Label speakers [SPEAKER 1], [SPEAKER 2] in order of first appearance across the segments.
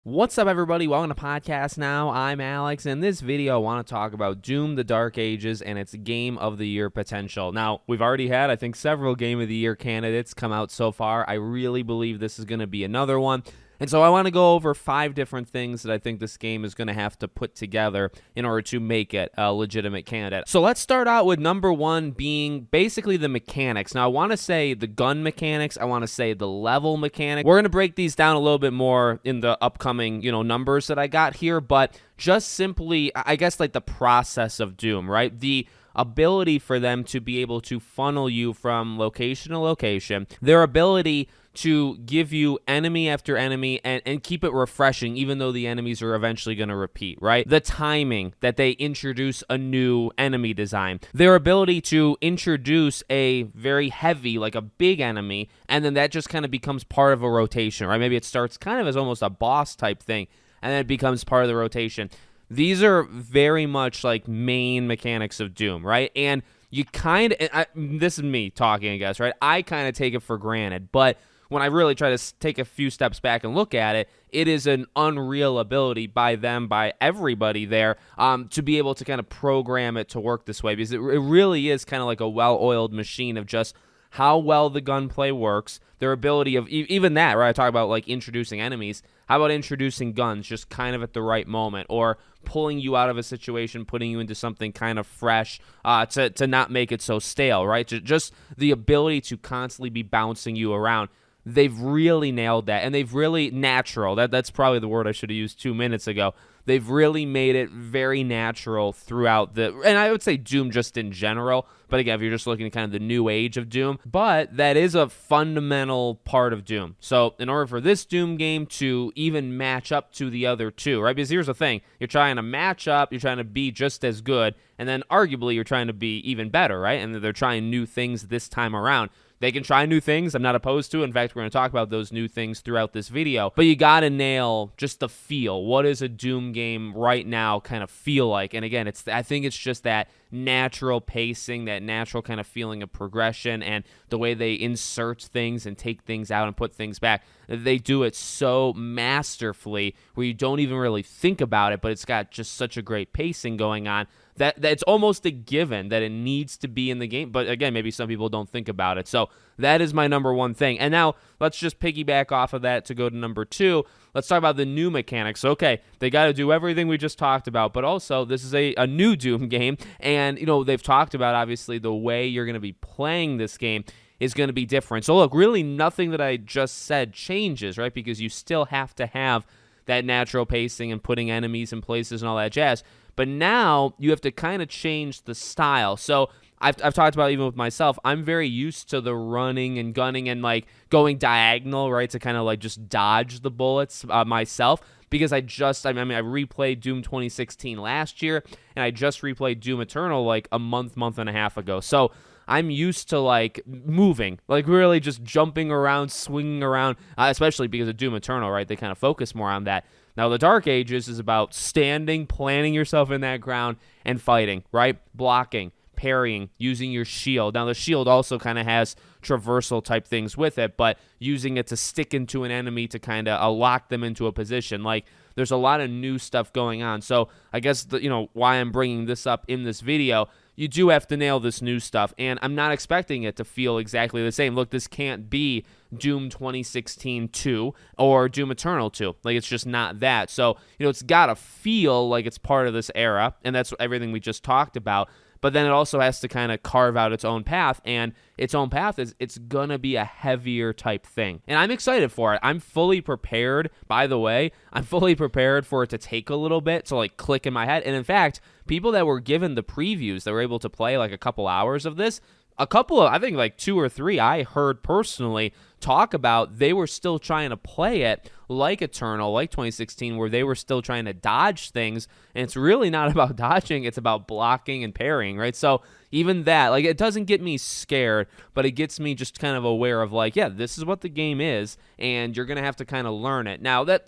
[SPEAKER 1] What's up, everybody? Welcome to Podcast Now. I'm Alex. In this video, I want to talk about Doom: The Dark Ages and its Game of the Year potential. Now, we've already had, I think, several Game of the Year candidates come out so far. I really believe this is going to be another one. And so I want to go over 5 different things that I think this game is going to have to put together in order to make it a legitimate candidate. So let's start out with number 1 being basically the mechanics. Now, I want to say the gun mechanics. I want to say the level mechanics. We're going to break these down a little bit more in the upcoming, numbers that I got here, but just simply, I guess, like the process of Doom, right? The ability for them to be able to funnel you from location to location, their ability to give you enemy after enemy and keep it refreshing, even though the enemies are eventually going to repeat, right? The timing that they introduce a new enemy design, their ability to introduce a very heavy, like a big enemy, and then that just kind of becomes part of a rotation, right? Maybe it starts kind of as almost a boss type thing, and then it becomes part of the rotation. These are very much like main mechanics of Doom, right? And you kind of, this is me talking, I guess, right? I kind of take it for granted, but when I really try to take a few steps back and look at it, it is an unreal ability by them, by everybody there, to be able to kind of program it to work this way, because it really is kind of like a well-oiled machine of just how well the gunplay works, their ability of even that, right? I talk about like introducing enemies. How about introducing guns just kind of at the right moment, or pulling you out of a situation, putting you into something kind of fresh, to not make it so stale, right? Just the ability to constantly be bouncing you around. They've really nailed that, and they've really natural. That's probably the word I should have used 2 minutes ago. They've really made it very natural throughout and I would say Doom just in general, but again, if you're just looking at kind of the new age of Doom, but that is a fundamental part of Doom. So in order for this Doom game to even match up to the other two, right? Because here's the thing, you're trying to match up, you're trying to be just as good, and then arguably you're trying to be even better, right? And they're trying new things this time around. They can try new things. I'm not opposed to it. In fact, we're going to talk about those new things throughout this video. But you got to nail just the feel. What does a Doom game right now kind of feel like? And again, I think it's just that natural pacing, that natural kind of feeling of progression, and the way they insert things and take things out and put things back. They do it so masterfully where you don't even really think about it, but it's got just such a great pacing going on. That's almost a given that it needs to be in the game. But again, maybe some people don't think about it. So that is my number 1 thing. And now let's just piggyback off of that to go to number 2. Let's talk about the new mechanics. Okay, they got to do everything we just talked about, but also this is a new Doom game. And, they've talked about, obviously, the way you're going to be playing this game is going to be different. So look, really nothing that I just said changes, right? Because you still have to have that natural pacing and putting enemies in places and all that jazz. But now you have to kind of change the style. So I've talked about, even with myself, I'm very used to the running and gunning and like going diagonal, right, to kind of like just dodge the bullets myself, because I replayed Doom 2016 last year, and I just replayed Doom Eternal like a month and a half ago. So I'm used to like moving, like really just jumping around, swinging around, especially because of Doom Eternal, right? They kind of focus more on that. Now, the Dark Ages is about standing, planting yourself in that ground, and fighting, right? Blocking, parrying, using your shield. Now, the shield also kind of has traversal type things with it, but using it to stick into an enemy to kind of lock them into a position. Like, there's a lot of new stuff going on. So I guess, why I'm bringing this up in this video, you do have to nail this new stuff, and I'm not expecting it to feel exactly the same. Look, this can't be Doom 2016 2 or Doom Eternal 2. Like, it's just not that. So, it's got to feel like it's part of this era, and that's everything we just talked about. But then it also has to kind of carve out its own path, and its own path is it's going to be a heavier type thing. And I'm excited for it. I'm fully prepared, by the way. I'm fully prepared for it to take a little bit to like click in my head. And in fact, people that were given the previews that were able to play like a couple hours of this, I think like 2 or 3 I heard personally talk about, they were still trying to play it like Eternal, like 2016, where they were still trying to dodge things. And it's really not about dodging, it's about blocking and parrying, right? So even that, like, it doesn't get me scared, but it gets me just kind of aware of, like, yeah, this is what the game is, and you're going to have to kind of learn it. Now, that,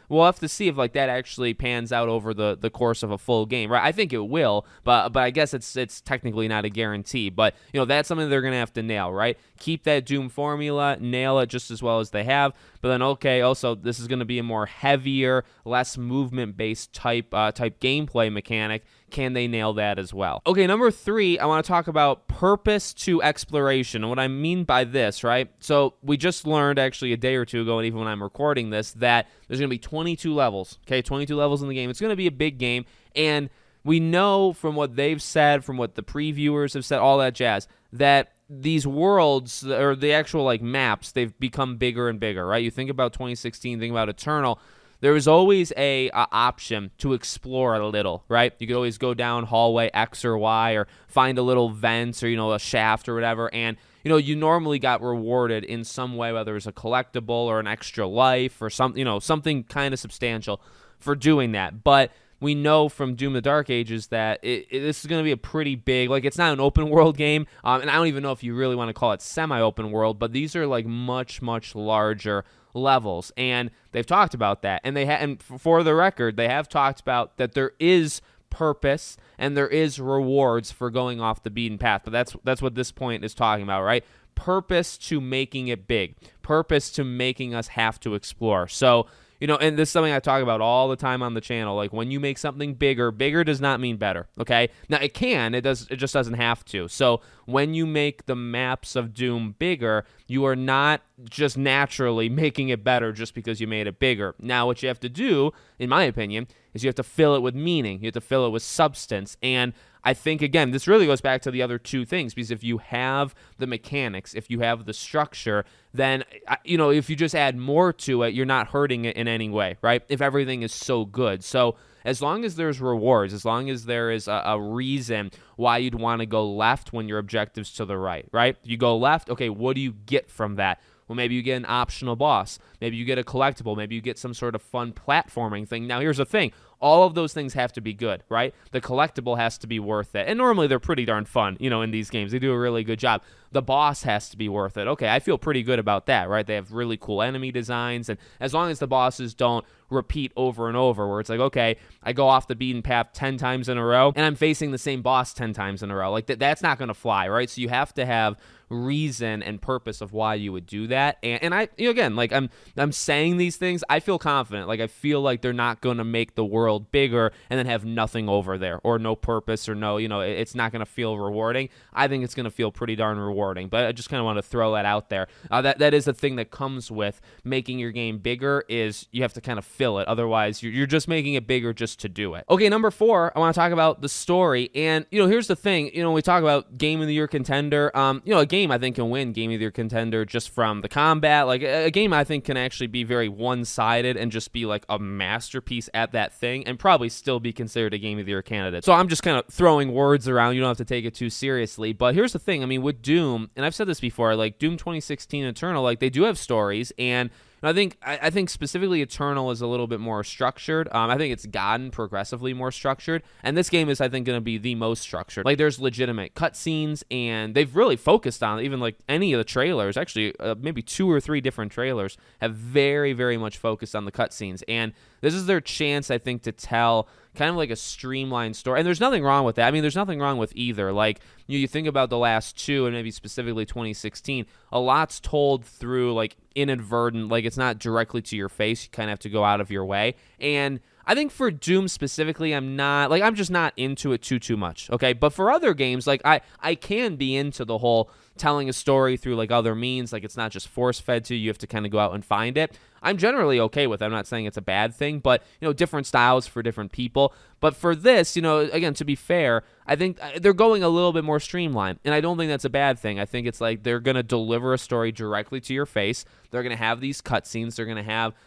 [SPEAKER 1] we'll have to see if, like, that actually pans out over the course of a full game, right? I think it will, but I guess it's technically not a guarantee. But, that's something they're going to have to nail, right? Keep that Doom formula, nail it just as well as they have. But then, okay, also, this is going to be a more heavier, less movement-based type gameplay mechanic. Can they nail that as well? Okay, number 3, I want to talk about purpose to exploration. And what I mean by this, right? So we just learned actually a day or two ago, and even when I'm recording this, that there's going to be 22 levels. Okay, 22 levels in the game. It's going to be a big game. And we know from what they've said, from what the previewers have said, all that jazz, that these worlds, or the actual like maps, they've become bigger and bigger, right? You think about 2016, think about Eternal. There was always a option to explore a little, right? You could always go down hallway X or Y, or find a little vent, or a shaft or whatever, and you normally got rewarded in some way, whether it was a collectible or an extra life or something kind of substantial for doing that. But we know from Doom the Dark Ages that this is going to be a pretty big, like, it's not an open world game, and I don't even know if you really want to call it semi-open world, but these are like much, much larger levels, and they've talked about that, and and for the record, they have talked about that there is purpose and there is rewards for going off the beaten path. But that's what this point is talking about, right? Purpose to making it big, purpose to making us have to explore. So, and this is something I talk about all the time on the channel. Like, when you make something bigger does not mean better, okay? Now, it can. It just doesn't have to. So, when you make the maps of Doom bigger, you are not just naturally making it better just because you made it bigger. Now, what you have to do, in my opinion, is you have to fill it with meaning. You have to fill it with substance. And I think, again, this really goes back to the other two things, because if you have the mechanics, if you have the structure, then, if you just add more to it, you're not hurting it in any way, right? If everything is so good. So as long as there's rewards, as long as there is a reason why you'd want to go left when your objective's to the right, right? You go left, okay, what do you get from that? Well, maybe you get an optional boss. Maybe you get a collectible. Maybe you get some sort of fun platforming thing. Now, here's the thing. All of those things have to be good, right? The collectible has to be worth it. And normally they're pretty darn fun, in these games. They do a really good job. The boss has to be worth it. Okay, I feel pretty good about that, right? They have really cool enemy designs. And as long as the bosses don't repeat over and over, where it's like, okay, I go off the beaten path 10 times in a row and I'm facing the same boss 10 times in a row. Like, that's not going to fly, right? So you have to have reason and purpose of why you would do that. And I, again, like, I'm saying these things, I feel confident. Like, I feel like they're not going to make the world bigger and then have nothing over there, or no purpose, or no, it's not going to feel rewarding. I think it's going to feel pretty darn rewarding. But I just kind of want to throw that out there. That is the thing that comes with making your game bigger, is you have to kind of fill it. Otherwise, you're just making it bigger just to do it. Okay, number 4, I want to talk about the story. And, here's the thing. When we talk about Game of the Year contender, a game I think can win Game of the Year contender just from the combat. Like, a game I think can actually be very one-sided and just be like a masterpiece at that thing, and probably still be considered a Game of the Year candidate. So I'm just kind of throwing words around. You don't have to take it too seriously. But here's the thing. I mean, with Doom, and I've said this before, like Doom 2016 Eternal, like, they do have stories, and I think specifically Eternal is a little bit more structured. I think it's gotten progressively more structured, and this game is, I think, going to be the most structured. Like, there's legitimate cutscenes, and they've really focused on it. Even like any of the trailers, actually, maybe 2 or 3 different trailers have very, very much focused on the cutscenes, and this is their chance, I think, to tell kind of like a streamlined story. And there's nothing wrong with that. I mean, there's nothing wrong with either. Like, you think about the last 2, and maybe specifically 2016, a lot's told through, like, inadvertent, like, it's not directly to your face. You kind of have to go out of your way. And I think for Doom specifically, I'm just not into it too much, okay? But for other games, like, I can be into the whole telling a story through, like, other means. Like, it's not just force-fed to you. You have to kind of go out and find it. I'm generally okay with it. I'm not saying it's a bad thing, but, different styles for different people. But for this, again, to be fair, I think they're going a little bit more streamlined, and I don't think that's a bad thing. I think it's like they're going to deliver a story directly to your face. They're going to have these cutscenes.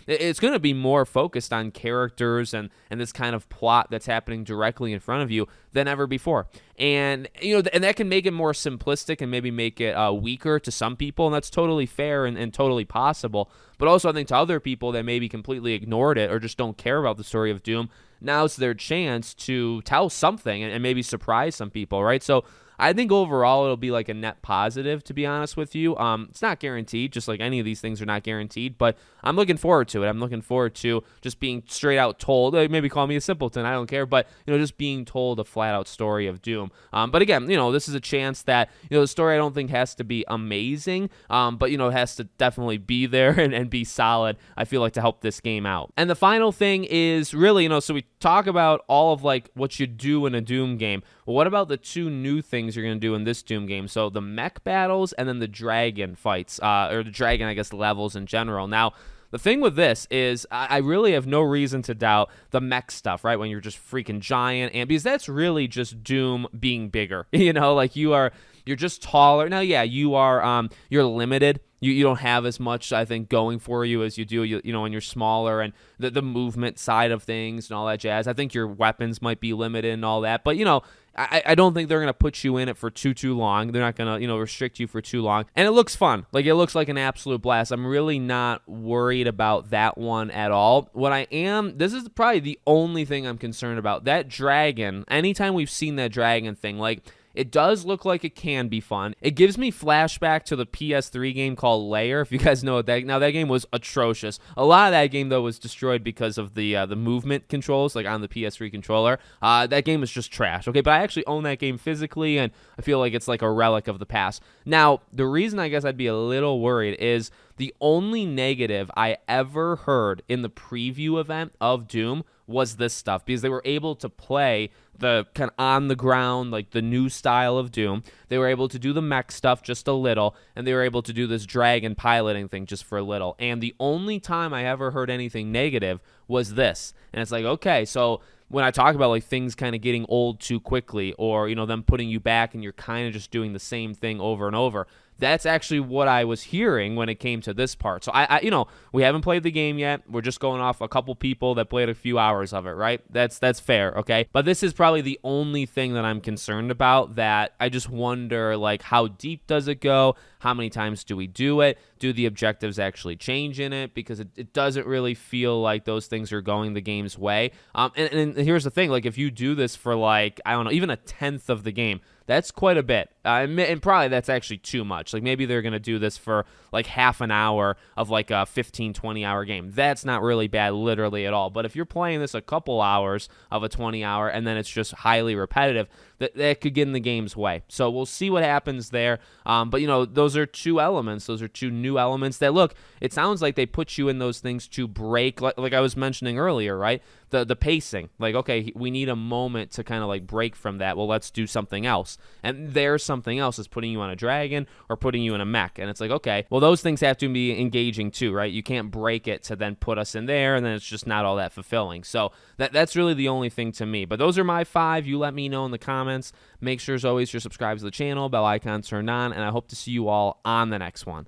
[SPEAKER 1] It's going to be more focused on characters and this kind of plot that's happening directly in front of you than ever before. And, and that can make it more simplistic and maybe make it weaker to some people, and that's totally fair and totally possible. But also, I think to other people that maybe completely ignored it or just don't care about the story of Doom, now's their chance to tell something and maybe surprise some people, right? So I think overall it'll be like a net positive, to be honest with you. It's not guaranteed, just like any of these things are not guaranteed, but I'm looking forward to it. I'm looking forward to just being straight out told, maybe call me a simpleton, I don't care, but, just being told a flat out story of Doom. But again, this is a chance that, the story I don't think has to be amazing, but, it has to definitely be there and be solid, I feel like, to help this game out. And the final thing is really, so we talk about all of like what you do in a Doom game. Well, what about the two new things you're going to do in this Doom game? So the mech battles and then the dragon fights, or the dragon, I guess, levels in general. Now, the thing with this is I really have no reason to doubt the mech stuff, right? When you're just freaking giant, and because that's really just Doom being bigger, like you're just taller. Now, yeah, you're limited. You don't have as much, I think, going for you as you do, when you're smaller, and the movement side of things and all that jazz. I think your weapons might be limited and all that, but, I don't think they're going to put you in it for too long. They're not going to, restrict you for too long. And it looks fun. Like, it looks like an absolute blast. I'm really not worried about that one at all. This is probably the only thing I'm concerned about. That dragon, anytime we've seen that dragon thing, like, it does look like it can be fun. It gives me flashback to the PS3 game called Lair, if you guys know what that. Now, that game was atrocious. A lot of that game, though, was destroyed because of the movement controls, like on the PS3 controller. That game was just trash, okay? But I actually own that game physically, and I feel like it's like a relic of the past. Now, the reason I guess I'd be a little worried is the only negative I ever heard in the preview event of Doom was this stuff, because they were able to play the kind of on the ground, like the new style of Doom. They were able to do the mech stuff just a little, and they were able to do this dragon piloting thing just for a little. And the only time I ever heard anything negative was this. And it's like, okay, so when I talk about like things kind of getting old too quickly, or, them putting you back and you're kind of just doing the same thing over and over, that's actually what I was hearing when it came to this part. So I we haven't played the game yet. We're just going off a couple people that played a few hours of it, right? That's fair, okay? But this is probably the only thing that I'm concerned about, that I just wonder, like, how deep does it go? How many times do we do it? Do the objectives actually change in it? Because it doesn't really feel like those things are going the game's way. And here's the thing, like, if you do this for, like, I don't know, even a tenth of the game, that's quite a bit. And probably that's actually too much. Like, maybe they're going to do this for like half an hour of like a 15, 20-hour game. That's not really bad literally at all. But if you're playing this a couple hours of a 20-hour and then it's just highly repetitive, that could get in the game's way. So we'll see what happens there. But, those are two elements. Those are two new elements that, look, it sounds like they put you in those things to break, like I was mentioning earlier, right? The pacing. Like, okay, we need a moment to kind of like break from that. Well, let's do something else. And there's something else, is putting you on a dragon or putting you in a mech. And it's like, okay, well, those things have to be engaging too, right? You can't break it to then put us in there, and then it's just not all that fulfilling. So that's really the only thing to me. But those are my 5. You let me know in the comments. Make sure, as always, you're subscribed to the channel, bell icon turned on, and I hope to see you all on the next one.